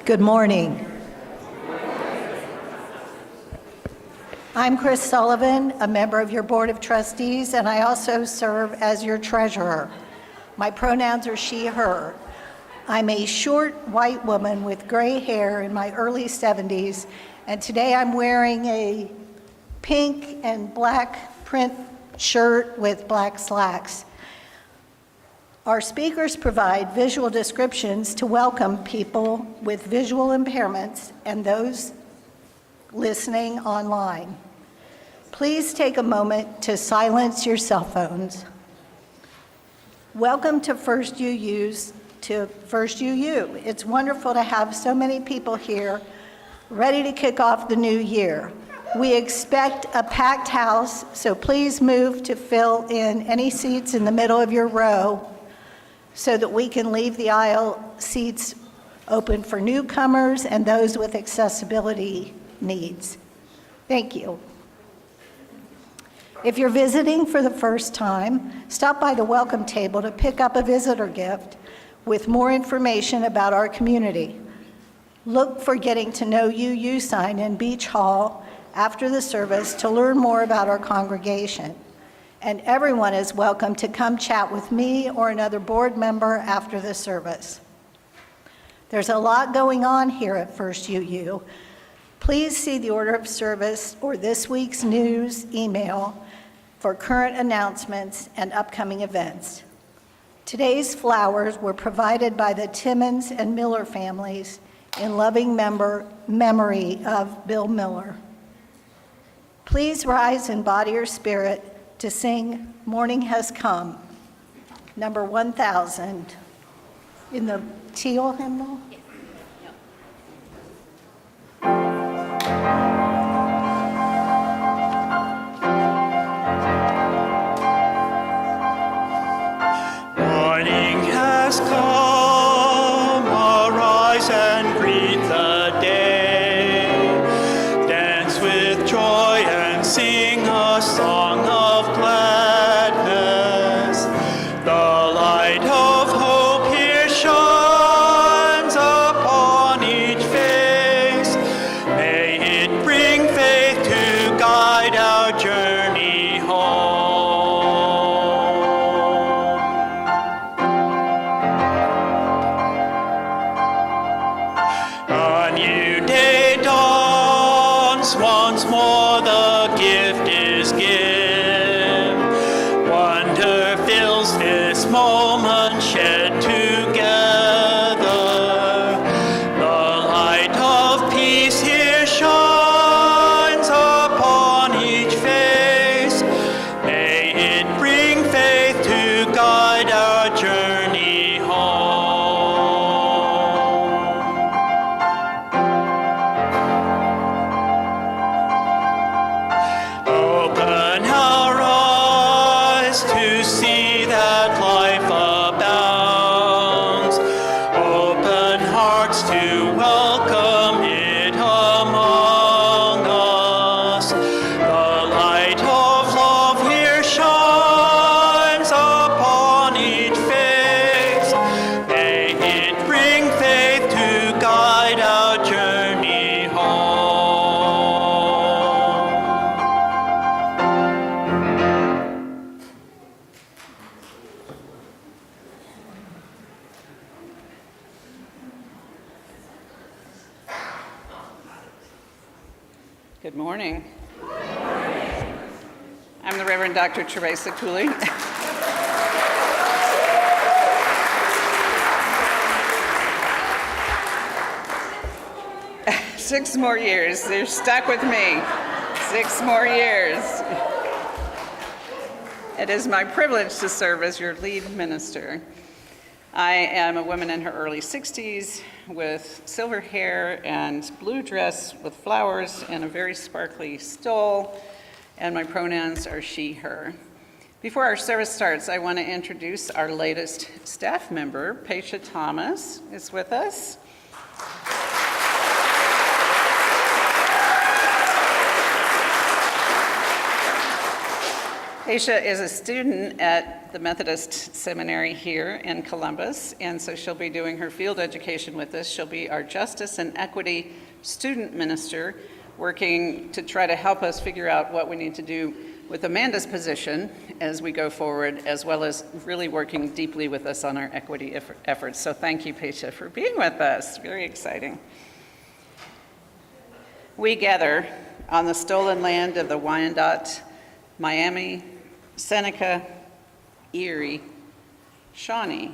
Good morning. I'm Chris Sullivan, a member of your Board of Trustees, and I also serve as your treasurer. My pronouns are she, her. I'm a short white woman with gray hair in my early 70s, and today I'm wearing a pink and black print shirt with black slacks. Our speakers provide visual descriptions to welcome people with visual impairments and those listening online. Please take a moment to silence your cell phones. Welcome to First UU. It's wonderful to have so many people here ready to kick off the new year. We expect a packed house, so please move to fill in any seats in the middle of your row so that we can leave the aisle seats open for newcomers and those with accessibility needs. Thank you. If you're visiting for the first time, stop by the welcome table to pick up a visitor gift with more information about our community. Look for Getting to Know UU sign in Beach Hall after the service to learn more about our congregation. And everyone is welcome to come chat with me or another board member after the service. There's a lot going on here at First UU. Please see the order of service or this week's news email for current announcements and upcoming events. Today's flowers were provided by the Timmons and Miller families in loving memory of Bill Miller. Please rise in body or spirit to sing Morning Has Come, number 1000, in the teal hymnal. Morning has light of hope here shines upon each face. May it bring faith to guide our journey home. A new day dawns, once more the gift is given. Wonder fills this moment shed together. The light of peace here shines upon each face. May it bring faith to guide our journey home. Open our eyes to see that life abounds. Open hearts to welcome it among us. The light of love here shines upon each face. May it bring faith to guide our journey home. Good morning. I'm the Reverend Dr. Teresa Cooley. Six more years. They're stuck with me. 6 more years. It is my privilege to serve as your lead minister. I am a woman in her early 60s with silver hair and blue dress with flowers and a very sparkly stole, and my pronouns are she, her. Before our service starts, I want to introduce our latest staff member. Paisha Thomas is with us. Paisha is a student at the Methodist Seminary here in Columbus, and so she'll be doing her field education with us. She'll be our Justice and Equity student minister, working to try to help us figure out what we need to do with Amanda's position as we go forward, as well as really working deeply with us on our equity efforts. So thank you, Paisha, for being with us. Very exciting. We gather on the stolen land of the Wyandotte, Miami, Seneca, Erie, Shawnee,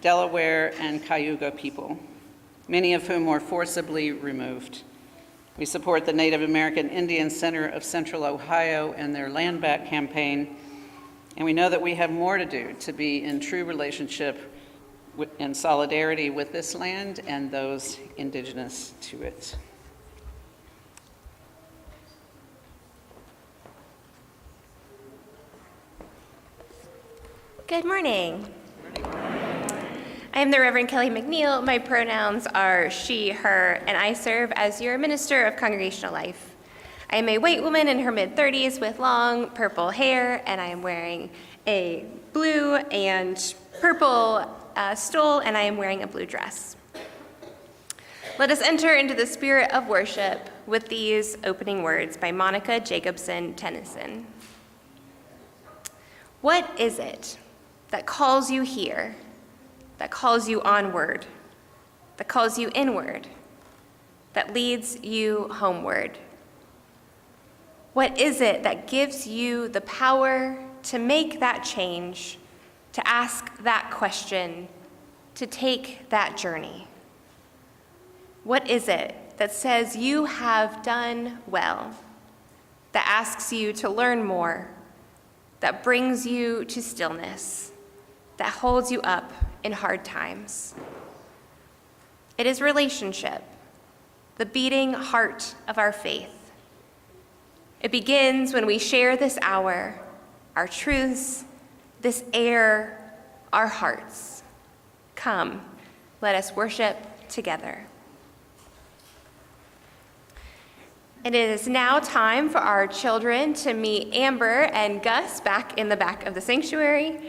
Delaware, and Cayuga people, many of whom were forcibly removed. We support the Native American Indian Center of Central Ohio and their Land Back campaign, and we know that we have more to do to be in true relationship and solidarity with this land and those indigenous to it. Good morning. I am the Reverend Kelly McNeil. My pronouns are she, her, and I serve as your minister of congregational life. I am a white woman in her mid-30s with long purple hair, and I am wearing a blue and purple stole, and I am wearing a blue dress. Let us enter into the spirit of worship with these opening words by Monica Jacobson Tennyson. What is it that calls you here, that calls you onward, that calls you inward, that leads you homeward? What is it that gives you the power to make that change, to ask that question, to take that journey? What is it that says you have done well, that asks you to learn more, that brings you to stillness, that holds you up in hard times? It is relationship, the beating heart of our faith. It begins when we share this hour, our truths, this air, our hearts. Come, let us worship together. And it is now time for our children to meet Amber and Gus back in the back of the sanctuary.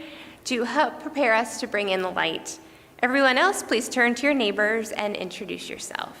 to help prepare us to bring in the light. Everyone else, please turn to your neighbors and introduce yourself.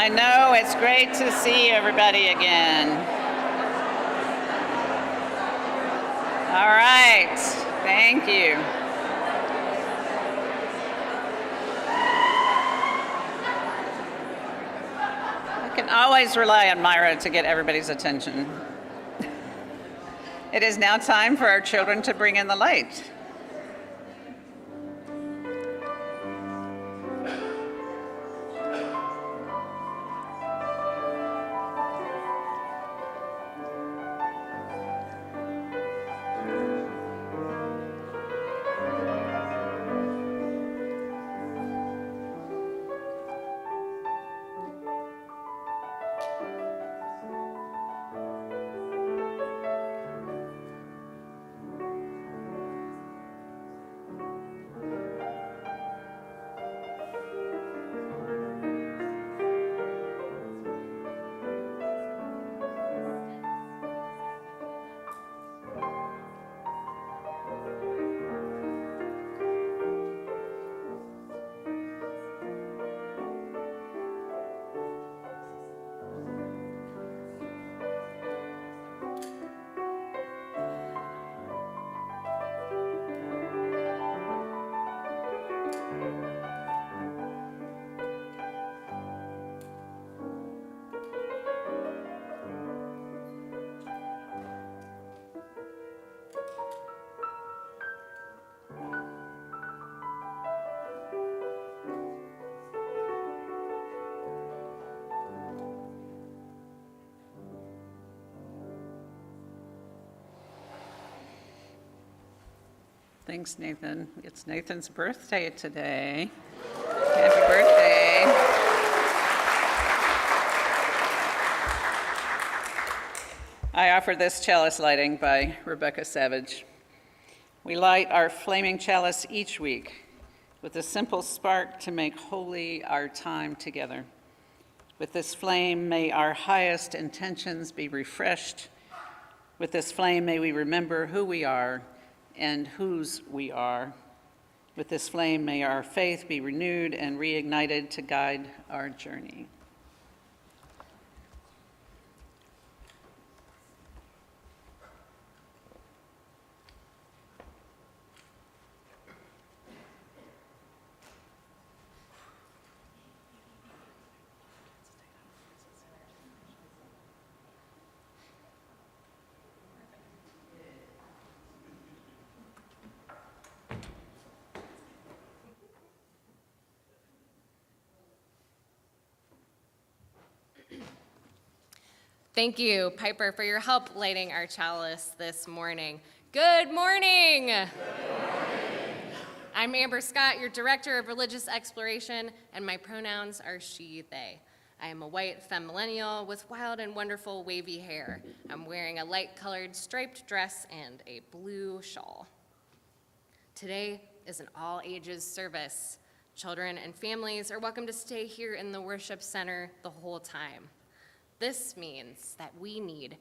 I know, it's great to see everybody again. All right, thank you. I can always rely on Myra to get everybody's attention. It is now time for our children to bring in the light. Thanks, Nathan. It's Nathan's birthday today. Happy birthday. I offer this chalice lighting by Rebecca Savage. We light our flaming chalice each week with a simple spark to make holy our time together. With this flame, may our highest intentions be refreshed. With this flame, may we remember who we are and whose we are. With this flame, may our faith be renewed and reignited to guide our journey. Thank you, Piper, for your help lighting our chalice this morning. Good morning. Good morning. I'm Amber Scott, your Director of Religious Exploration, and my pronouns are she, they. I am a white femme millennial with wild and wonderful wavy hair. I'm wearing a light-colored striped dress and a blue shawl. Today is an all-ages service. Children and families are welcome to stay here in the worship center the whole time. This means that we need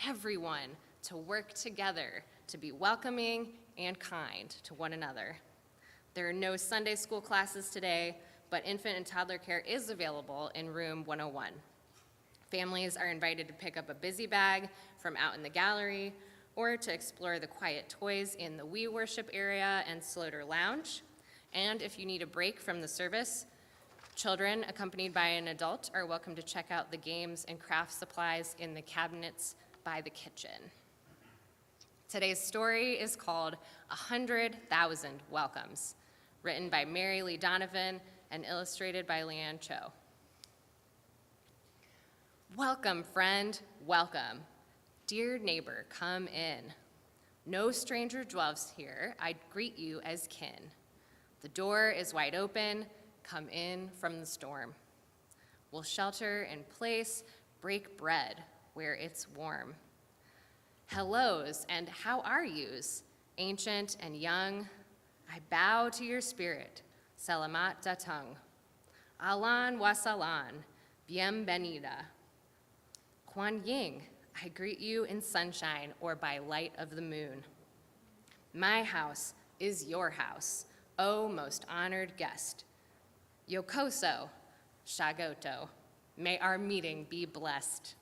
everyone to work together to be welcoming and kind to one another. There are no Sunday school classes today, but infant and toddler care is available in room 101. Families are invited to pick up a busy bag from out in the gallery or to explore the quiet toys in the We Worship area and Sloter Lounge. And if you need a break from the service, children accompanied by an adult are welcome to check out the games and craft supplies in the cabinets by the kitchen. Today's story is called 100,000 Welcomes, written by Mary Lee Donovan and illustrated by Leanne Cho. Welcome, friend, welcome. Dear neighbor, come in. No stranger dwells here, I greet you as kin. The door is wide open, come in from the storm. We'll shelter in place, break bread where it's warm. Hellos and how are yous, ancient and young? I bow to your spirit, Salamat Datang. Alan wasalan, bienvenida. Kuan Yin, I greet you in sunshine or by light of the moon. My house is your house, O most honored guest. Yokoso, Shagoto, may our meeting be blessed.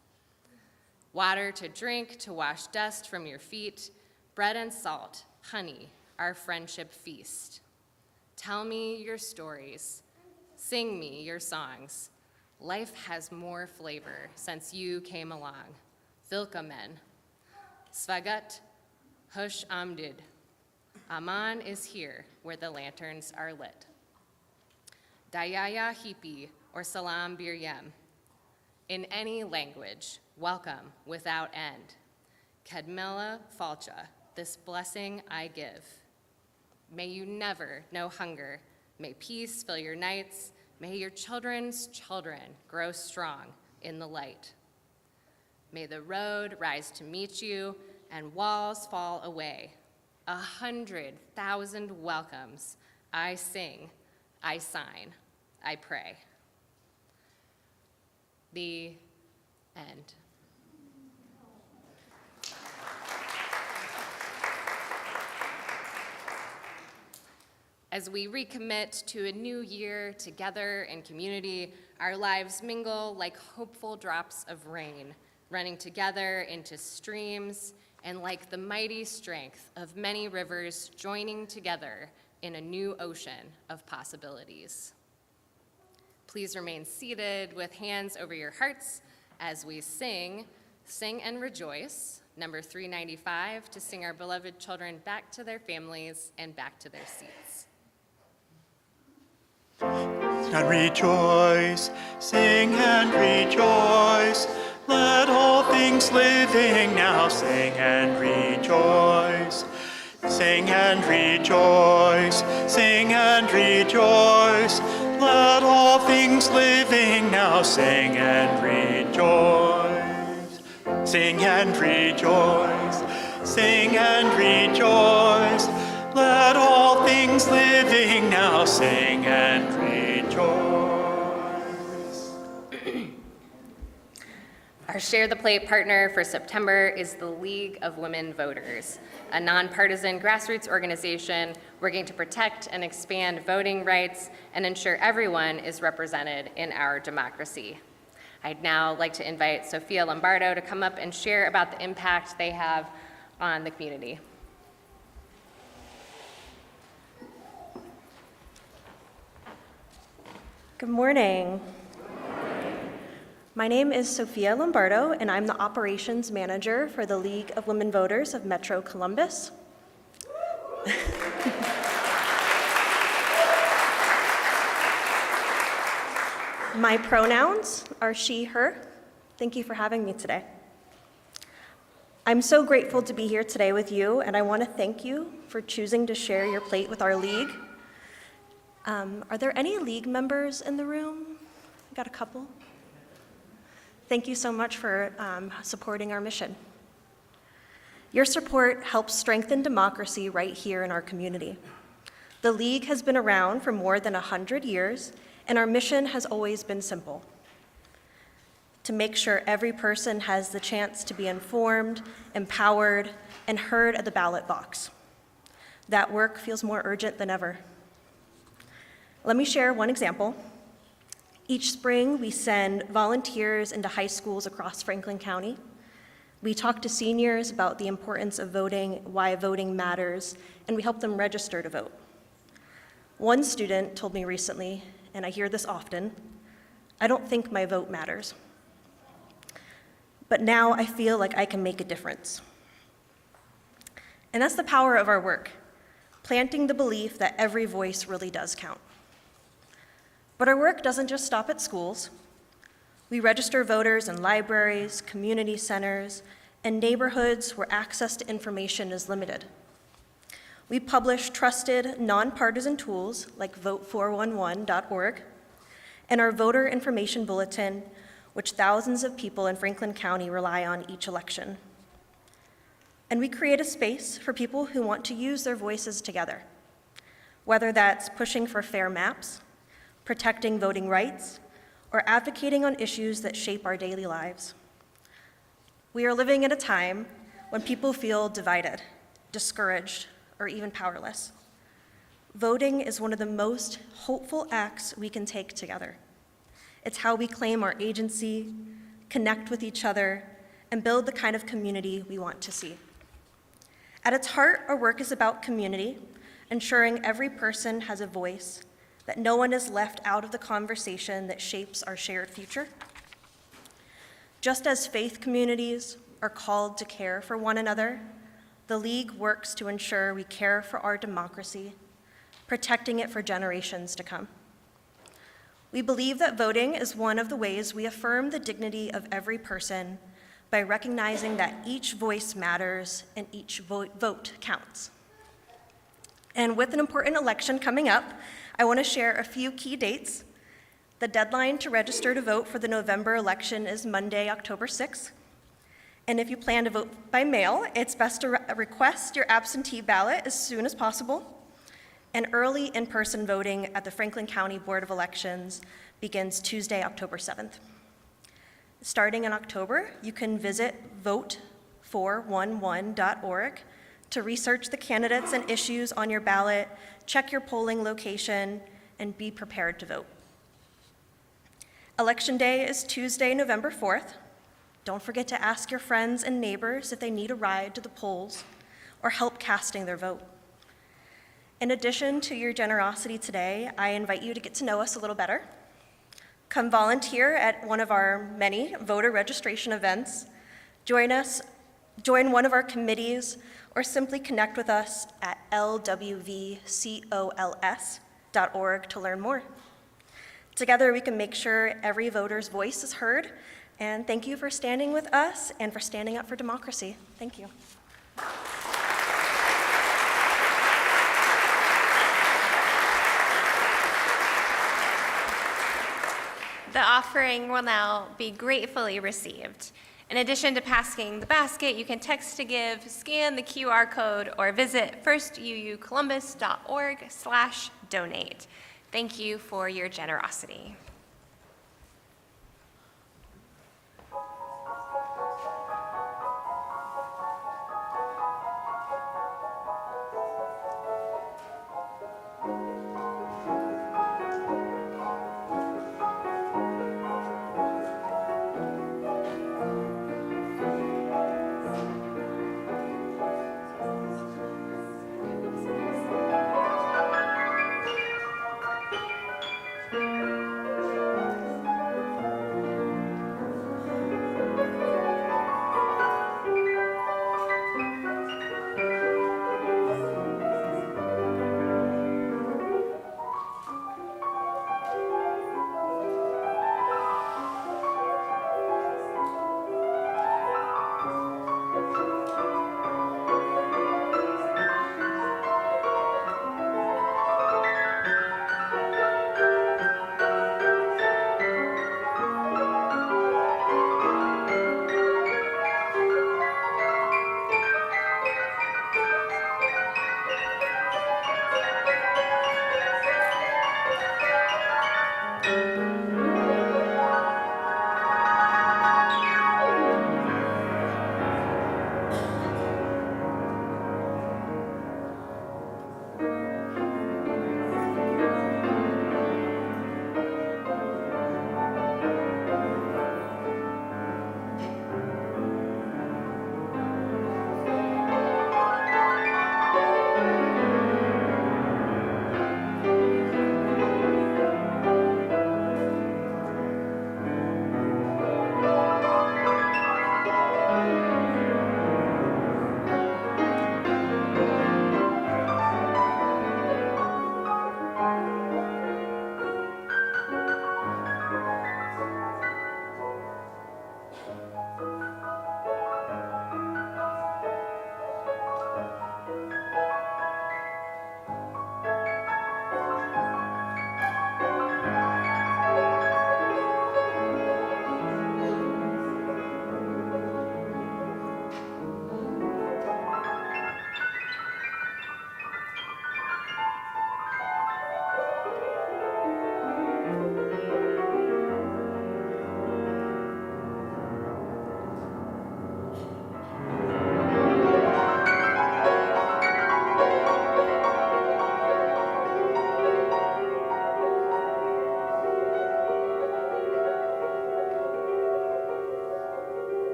Water to drink, to wash dust from your feet, bread and salt, honey, our friendship feast. Tell me your stories, sing me your songs. Life has more flavor since you came along. Willkommen. Svagat, hush amdid. Aman is here where the lanterns are lit. Dayaya hipi or salam biryem. In any language, welcome without end. Kedmela falcha, this blessing I give. May you never know hunger. May peace fill your nights. May your children's children grow strong in the light. May the road rise to meet you and walls fall away. 100,000 welcomes. I sing, I sign, I pray. The end. As we recommit to a new year together in community, our lives mingle like hopeful drops of rain, running together into streams, and like the mighty strength of many rivers joining together in a new ocean of possibilities. Please remain seated with hands over your hearts as we sing and Rejoice, number 395, to sing our beloved children back to their families and back to their seats. And rejoice, sing and rejoice. Let all things living now sing and rejoice. Sing and rejoice, sing and rejoice. Let all things living now sing and rejoice. Sing and rejoice, sing and rejoice. Let all things living now sing and rejoice. Our Share the Plate partner for September is the League of Women Voters, a nonpartisan grassroots organization working to protect and expand voting rights and ensure everyone is represented in our democracy. I'd now like to invite Sophia Lombardo to come up and share about the impact they have on the community. Good morning. My name is Sophia Lombardo, and I'm the Operations Manager for the League of Women Voters of Metro Columbus. My pronouns are she, her. Thank you for having me today. I'm so grateful to be here today with you, and I want to thank you for choosing to share your plate with our league. Are there any league members in the room? We got a couple. Thank you so much for supporting our mission. Your support helps strengthen democracy right here in our community. The league has been around for more than 100 years, and our mission has always been simple: to make sure every person has the chance to be informed, empowered, and heard at the ballot box. That work feels more urgent than ever. Let me share one example. Each spring, we send volunteers into high schools across Franklin County. We talk to seniors about the importance of voting, why voting matters, and we help them register to vote. One student told me recently, and I hear this often, "I don't think my vote matters. But now I feel like I can make a difference." And that's the power of our work, planting the belief that every voice really does count. But our work doesn't just stop at schools. We register voters in libraries, community centers, and neighborhoods where access to information is limited. We publish trusted, nonpartisan tools like vote411.org and our voter information bulletin, which thousands of people in Franklin County rely on each election. And we create a space for people who want to use their voices together, whether that's pushing for fair maps, protecting voting rights, or advocating on issues that shape our daily lives. We are living at a time when people feel divided, discouraged, or even powerless. Voting is one of the most hopeful acts we can take together. It's how we claim our agency, connect with each other, and build the kind of community we want to see. At its heart, our work is about community, ensuring every person has a voice, that no one is left out of the conversation that shapes our shared future. Just as faith communities are called to care for one another, the League works to ensure we care for our democracy, protecting it for generations to come. We believe that voting is one of the ways we affirm the dignity of every person by recognizing that each voice matters and each vote counts. And with an important election coming up, I want to share a few key dates. The deadline to register to vote for the November election is Monday, October 6th. And if you plan to vote by mail, it's best to request your absentee ballot as soon as possible. And early in-person voting at the Franklin County Board of Elections begins Tuesday, October 7th. Starting in October, you can visit vote411.org to research the candidates and issues on your ballot, check your polling location, and be prepared to vote. Election Day is Tuesday, November 4th. Don't forget to ask your friends and neighbors if they need a ride to the polls or help casting their vote. In addition to your generosity today, I invite you to get to know us a little better. Come volunteer at one of our many voter registration events. Join one of our committees, or simply connect with us at lwvcols.org to learn more. Together, we can make sure every voter's voice is heard. And thank you for standing with us and for standing up for democracy. Thank you. The offering will now be gratefully received. In addition to passing the basket, you can text to give, scan the QR code, or visit firstuucolumbus.org/donate. Thank you for your generosity.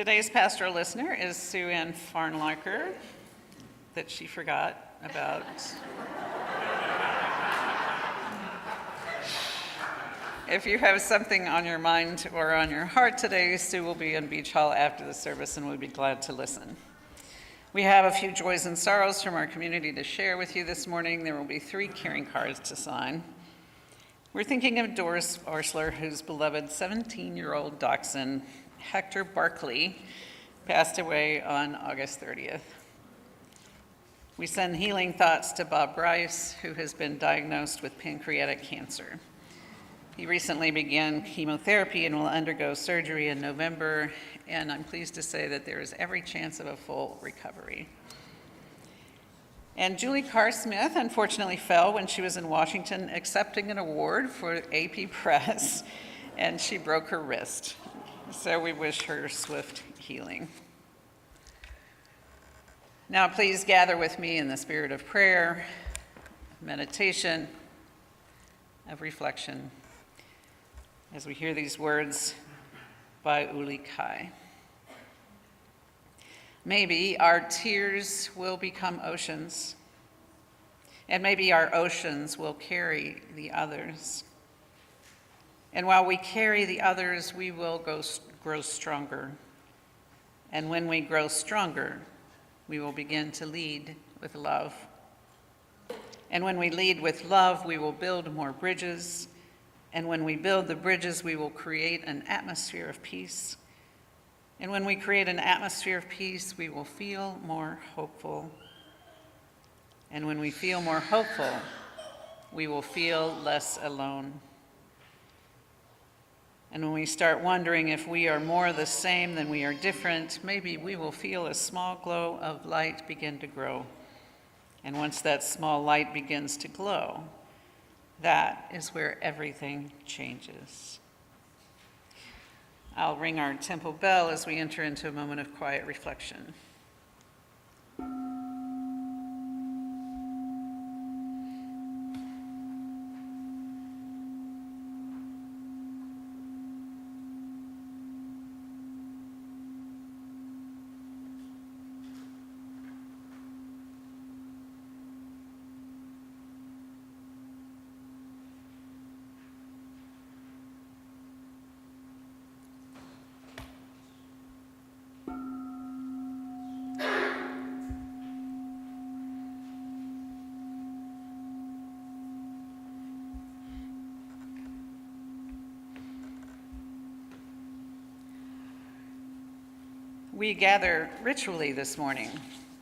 Today's pastoral listener is Sue Ann Farnlarker, that she forgot about. If you have something on your mind or on your heart today, Sue will be in Beach Hall after the service and we'd be glad to listen. We have a few joys and sorrows from our community to share with you this morning. There will be 3 caring cards to sign. We're thinking of Doris Orsler, whose beloved 17-year-old dachshund, Hector Barkley, passed away on August 30th. We send healing thoughts to Bob Bryce, who has been diagnosed with pancreatic cancer. He recently began chemotherapy and will undergo surgery in November, and I'm pleased to say that there is every chance of a full recovery. And Julie Carr Smith unfortunately fell when she was in Washington accepting an award for AP Press, and she broke her wrist. So we wish her swift healing. Now please gather with me in the spirit of prayer, of meditation, of reflection, as we hear these words by Uli Kai. Maybe our tears will become oceans, and maybe our oceans will carry the others. And while we carry the others, we will grow stronger. And when we grow stronger, we will begin to lead with love. And when we lead with love, we will build more bridges. And when we build the bridges, we will create an atmosphere of peace. And when we create an atmosphere of peace, we will feel more hopeful. And when we feel more hopeful, we will feel less alone. And when we start wondering if we are more the same than we are different, maybe we will feel a small glow of light begin to grow. And once that small light begins to glow, that is where everything changes. I'll ring our temple bell as we enter into a moment of quiet reflection. We gather ritually this morning,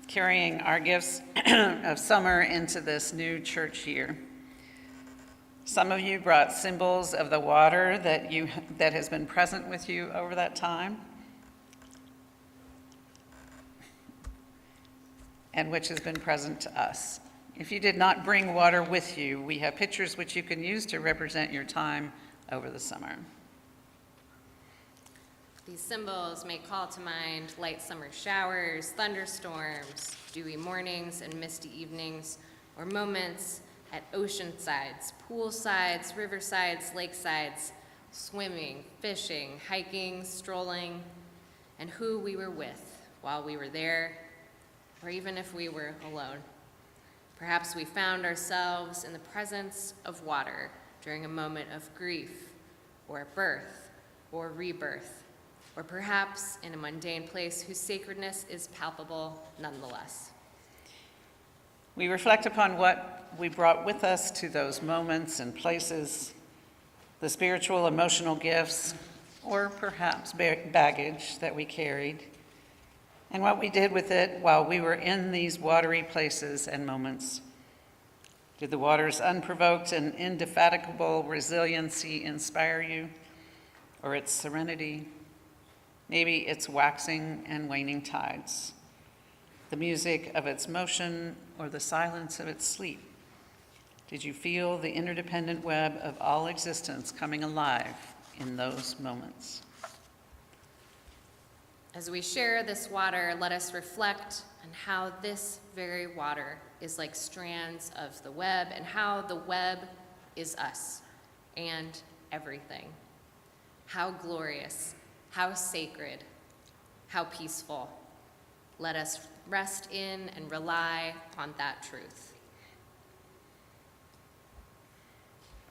carrying our gifts of summer into this new church year. Some of you brought symbols of the water that has been present with you over that time, and which has been present to us. If you did not bring water with you, we have pictures which you can use to represent your time over the summer. These symbols may call to mind light summer showers, thunderstorms, dewy mornings and misty evenings, or moments at ocean sides, pool sides, riversides, lakesides, swimming, fishing, hiking, strolling, and who we were with while we were there, or even if we were alone. Perhaps we found ourselves in the presence of water during a moment of grief, or birth, or rebirth, or perhaps in a mundane place whose sacredness is palpable nonetheless. We reflect upon what we brought with us to those moments and places, the spiritual, emotional gifts, or perhaps baggage that we carried, and what we did with it while we were in these watery places and moments. Did the water's unprovoked and indefatigable resiliency inspire you, or its serenity? Maybe its waxing and waning tides, the music of its motion, or the silence of its sleep. Did you feel the interdependent web of all existence coming alive in those moments? As we share this water, let us reflect on how this very water is like strands of the web, and how the web is us and everything. How glorious, how sacred, How peaceful. Let us rest in and rely on that truth.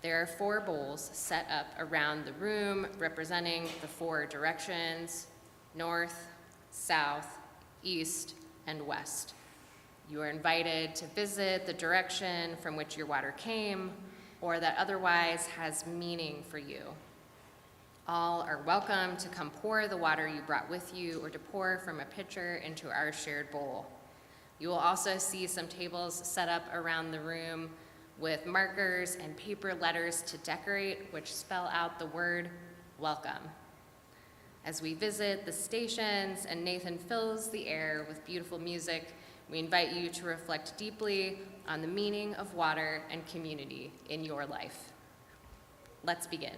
There are 4 bowls set up around the room representing the 4 directions: north, south, east, and west. You are invited to visit the direction from which your water came or that otherwise has meaning for you. All are welcome to come pour the water you brought with you or to pour from a pitcher into our shared bowl. You will also see some tables set up around the room with markers and paper letters to decorate, which spell out the word welcome. As we visit the stations and Nathan fills the air with beautiful music, we invite you to reflect deeply on the meaning of water and community in your life. Let's begin.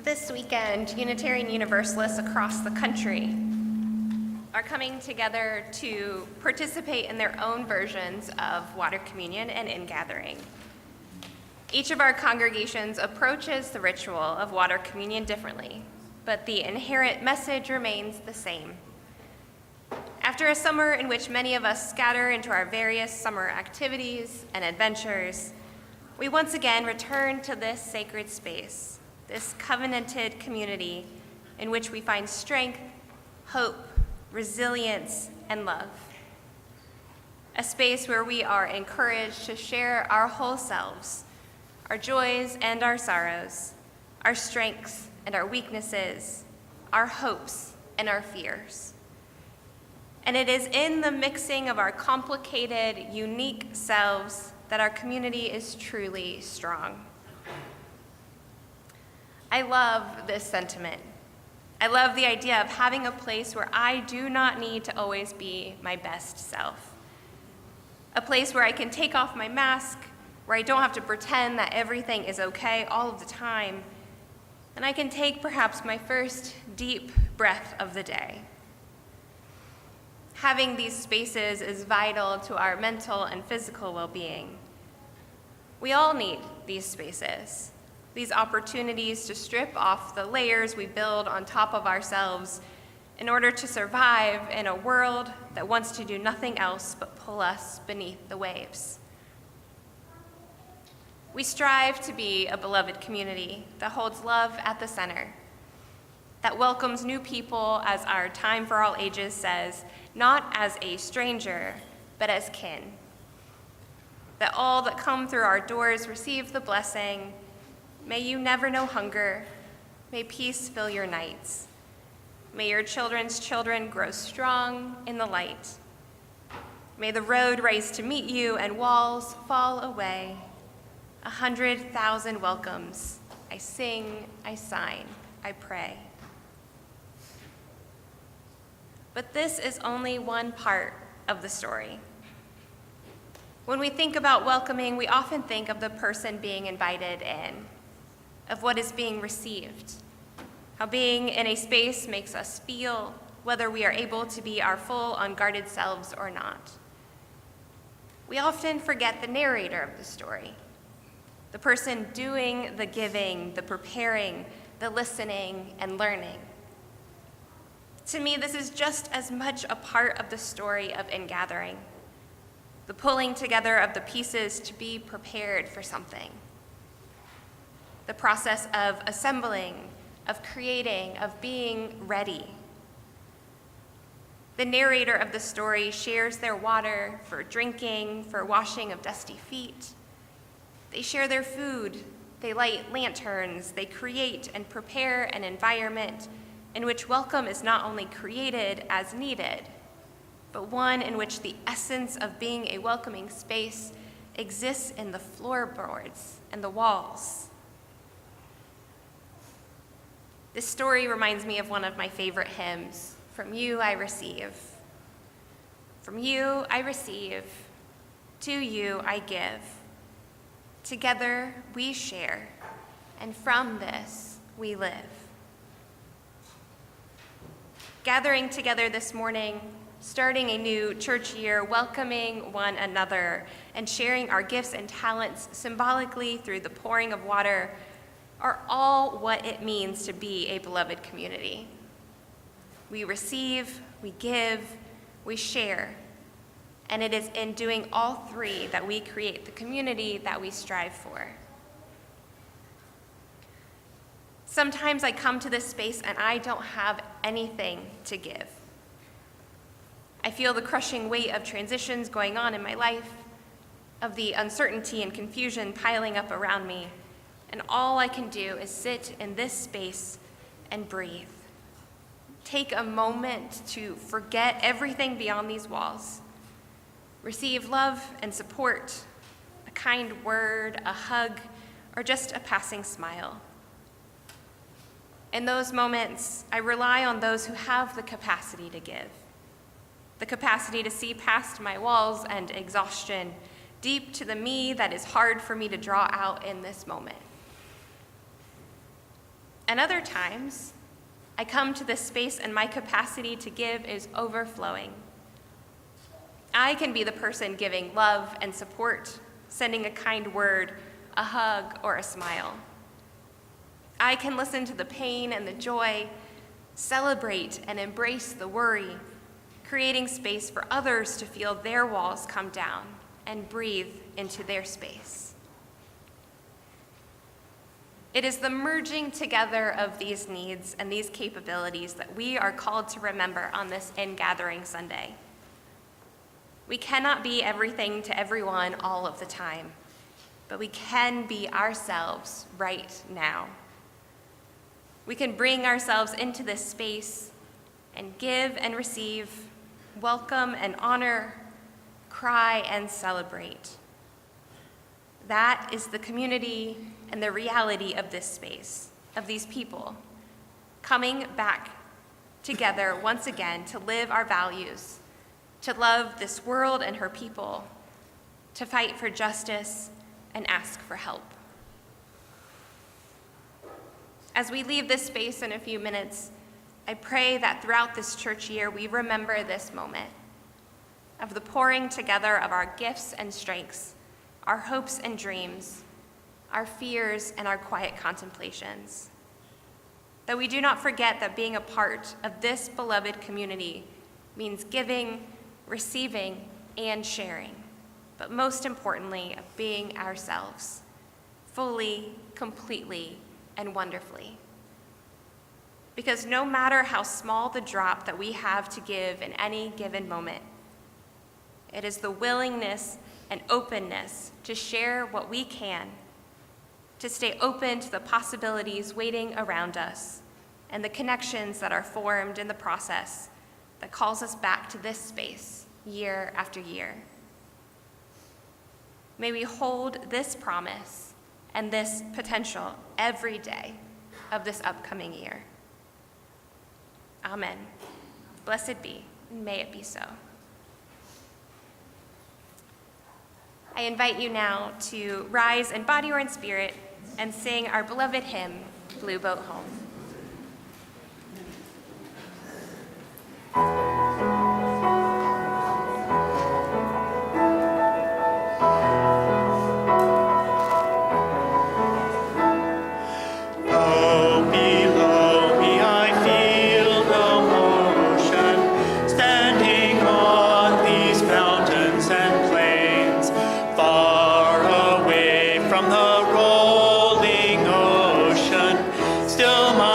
This weekend, Unitarian Universalists across the country are coming together to participate in their own versions of water communion and ingathering. Each of our congregations approaches the ritual of water communion differently, but the inherent message remains the same. After a summer in which many of us scatter into our various summer activities and adventures, we once again return to this sacred space, this covenanted community in which we find strength, hope, resilience, and love. A space where we are encouraged to share our whole selves, our joys and our sorrows, our strengths and our weaknesses, our hopes and our fears. And it is in the mixing of our complicated, unique selves that our community is truly strong. I love this sentiment. I love the idea of having a place where I do not need to always be my best self. A place where I can take off my mask, where I don't have to pretend that everything is okay all of the time, and I can take perhaps my first deep breath of the day. Having these spaces is vital to our mental and physical well-being. We all need these spaces, these opportunities to strip off the layers we build on top of ourselves in order to survive in a world that wants to do nothing else but pull us beneath the waves. We strive to be a beloved community that holds love at the center, that welcomes new people, as our Time for All Ages says, not as a stranger, but as kin. That all that come through our doors receive the blessing, may you never know hunger, may peace fill your nights. May your children's children grow strong in the light. May the road rise to meet you and walls fall away. 100,000 welcomes. I sing, I sign, I pray. But this is only one part of the story. When we think about welcoming, we often think of the person being invited in, of what is being received, how being in a space makes us feel, whether we are able to be our full, unguarded selves or not. We often forget the narrator of the story, the person doing the giving, the preparing, the listening, and learning. To me, this is just as much a part of the story of Ingathering, the pulling together of the pieces to be prepared for something, the process of assembling, of creating, of being ready. The narrator of the story shares their water for drinking, for washing of dusty feet. They share their food, they light lanterns, they create and prepare an environment in which welcome is not only created as needed, but one in which the essence of being a welcoming space exists in the floorboards and the walls. This story reminds me of one of my favorite hymns, From You I Receive. From you I receive, to you I give. Together we share, and from this we live. Gathering together this morning, starting a new church year, welcoming one another, and sharing our gifts and talents symbolically through the pouring of water are all what it means to be a beloved community. We receive, we give, we share, and it is in doing all three that we create the community that we strive for. Sometimes I come to this space and I don't have anything to give. I feel the crushing weight of transitions going on in my life, of the uncertainty and confusion piling up around me, and all I can do is sit in this space and breathe. Take a moment to forget everything beyond these walls. Receive love and support, a kind word, a hug, or just a passing smile. In those moments, I rely on those who have the capacity to give, the capacity to see past my walls and exhaustion, deep to the me that is hard for me to draw out in this moment. And other times, I come to this space and my capacity to give is overflowing. I can be the person giving love and support, sending a kind word, a hug, or a smile. I can listen to the pain and the joy, celebrate and embrace the worry, creating space for others to feel their walls come down and breathe into their space. It is the merging together of these needs and these capabilities that we are called to remember on this Ingathering Sunday. We cannot be everything to everyone all of the time, but we can be ourselves right now. We can bring ourselves into this space and give and receive, welcome and honor, cry and celebrate. That is the community and the reality of this space, of these people, coming back together once again to live our values, to love this world and her people, to fight for justice and ask for help. As we leave this space in a few minutes, I pray that throughout this church year we remember this moment of the pouring together of our gifts and strengths, our hopes and dreams, our fears and our quiet contemplations. That we do not forget that being a part of this beloved community means giving, receiving, and sharing, but most importantly, of being ourselves, fully, completely, and wonderfully. Because no matter how small the drop that we have to give in any given moment, it is the willingness and openness to share what we can, to stay open to the possibilities waiting around us and the connections that are formed in the process that calls us back to this space year after year. May we hold this promise and this potential every day of this upcoming year. Amen. Blessed be, and may it be so. I invite you now to rise in body or in spirit and sing our beloved hymn, Blue Boat Home. Still my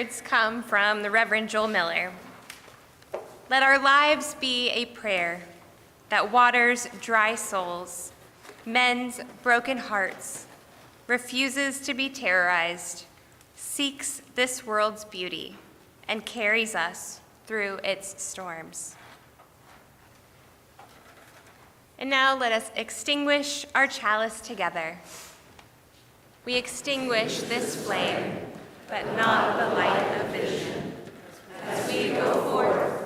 words come from the Reverend Joel Miller. Let our lives be a prayer that waters dry souls, mends broken hearts, refuses to be terrorized, seeks this world's beauty, and carries us through its storms. And now let us extinguish our chalice together. We extinguish this flame, but not the light of vision, as we go forth